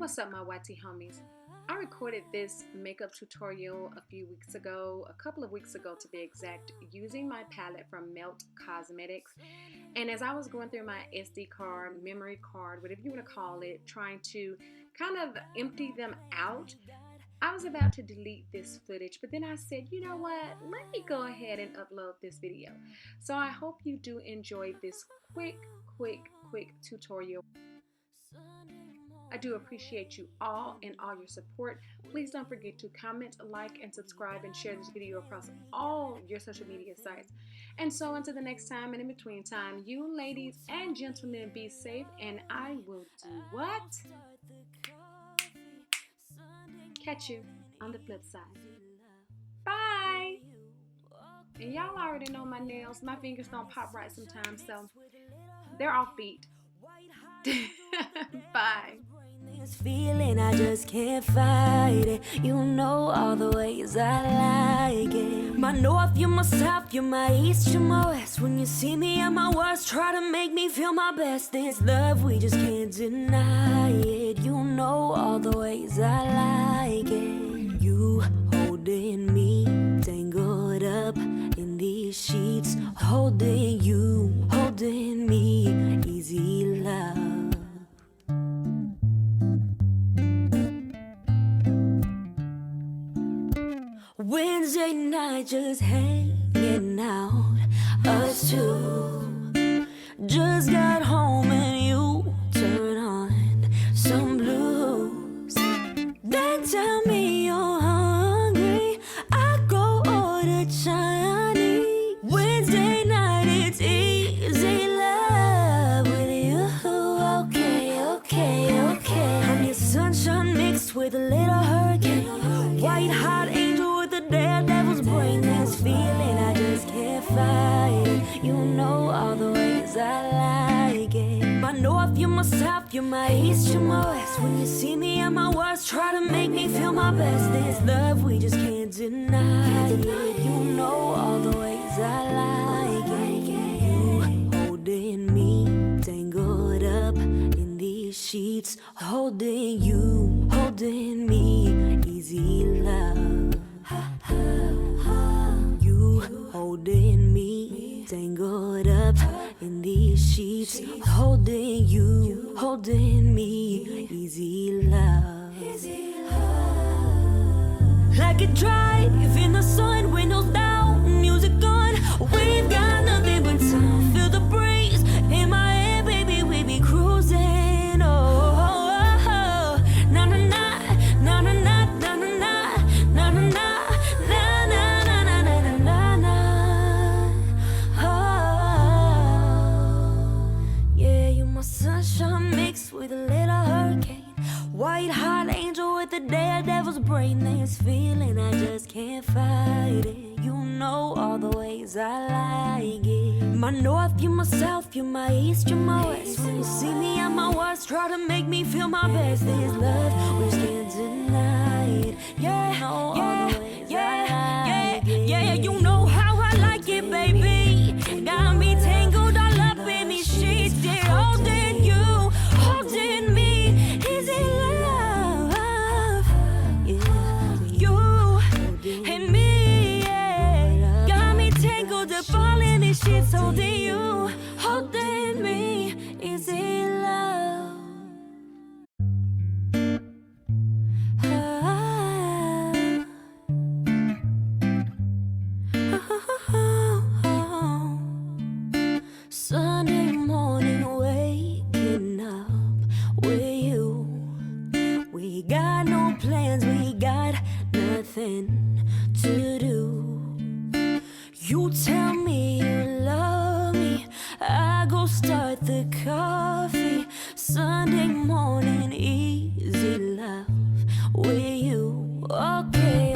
What's up, my YT homies? I recorded this makeup tutorial a couple of weeks ago to be exact, using my palette from Melt Cosmetics. And as I was going through my SD card, memory card, whatever you want to call it, trying to kind of empty them out, I was about to delete this footage, but then I said, you know what, let me go ahead and upload this video. So I hope you do enjoy this quick tutorial. I do appreciate you all and all your support. Please don't forget to comment, like, and subscribe, and share this video across all your social media sites. And so until the next time and in between time, you ladies and gentlemen be safe, and I will do what? Catch you on the flip side. Bye! And y'all already know my nails. My fingers don't pop right sometimes, so they're offbeat. Bye. This feeling, I just can't fight it. You know all the ways I like it. My north, you're my south, you're my east, you're my west. When you see me at my worst, try to make me feel my best. This love, we just can't deny it. You know all the ways I like it. You holding me, tangled up in these sheets. Holding you, holding me, easy love. Wednesday night just hanging out, us two. Just got home and you turn on some blues. Then tell me you're hungry, I go order Chinese. Wednesday night it's easy love with you. Okay. I'm your sunshine mixed with a little hurricane. White hot angel with a daredevil's brain. This feeling, I just can't fight it. You know all the ways I like it. My north, you're my south, you're my east, you're my west. When you see me at my worst, try to make me feel my best. This love, we just can't deny it. You know all the ways I like it. You holding me, tangled up in these sheets. Holding you, holding me, easy love. You holding me, tangled up in these sheets. Holding you, holding me, easy love. Like a drive in the sun, windows down, music on. We've got nothing but time. Feel the breeze in my head, baby, we be cruising. Oh, na na na, na na na, na na na, na na na. Sunshine mixed with a little hurricane. White hot angel with a daredevil's brain. This feeling, I just can't fight it. You know all the ways I like it. My north, you're my south, you're my east, you're my west. When you see me at my worst, try to make me feel my best. This love, we just can't deny it. Yeah, you know all the ways I like it. Yeah, you know how I like it, baby. Got me tangled all up in these sheets. Yeah, holding you, holding me, easy love. Yeah, you and me, yeah. Got me tangled up all in these sheets. Holding you, holding me, easy love. Sunday morning, waking up with you. We got no plans, we got nothing to do. You tell me you love me, I go start the coffee. Sunday morning, easy love with you. Okay.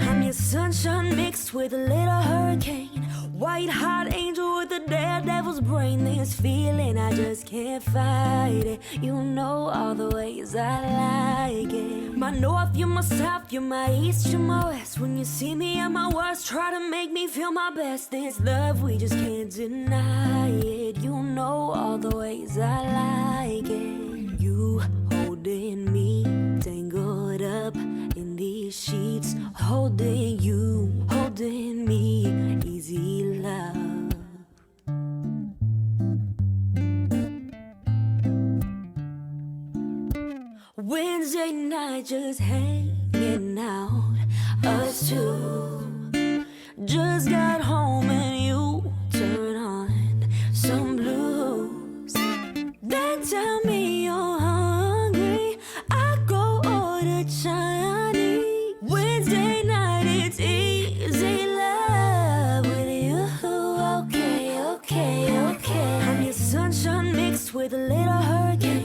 I'm your sunshine mixed with a little hurricane. White hot angel with a daredevil's brain. This feeling, I just can't fight it. You know all the ways I like it. My north, you're my south, you're my east, you're my west. When you see me at my worst, try to make me feel my best. This love, we just can't deny it. You know all the ways I like it. You hold Wednesday night just hanging out, us two. Just got home and you turn on some blues. Then tell me you're hungry, I go order Chinese. Wednesday night it's easy love with you. Okay, okay, okay. I'm your sunshine mixed with a little hurricane,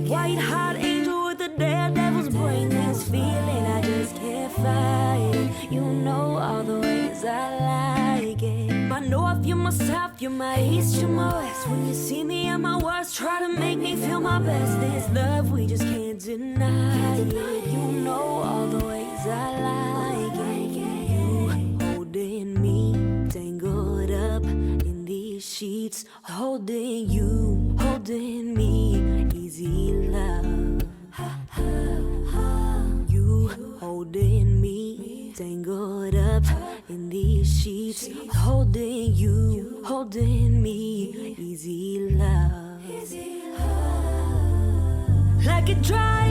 white hot angel with a daredevil's brain. This feeling I just can't fight it. You know all the ways I like it. My north, you're my south, you're my east, you're my west. When you see me at my worst, try to make me feel my best. This love, we just can't deny it. You know all the ways I like it. You holding me, tangled up in these sheets. Holding you, holding me, easy love. You holding me, tangled up in these sheets. Holding you, holding me, easy love. Like a dry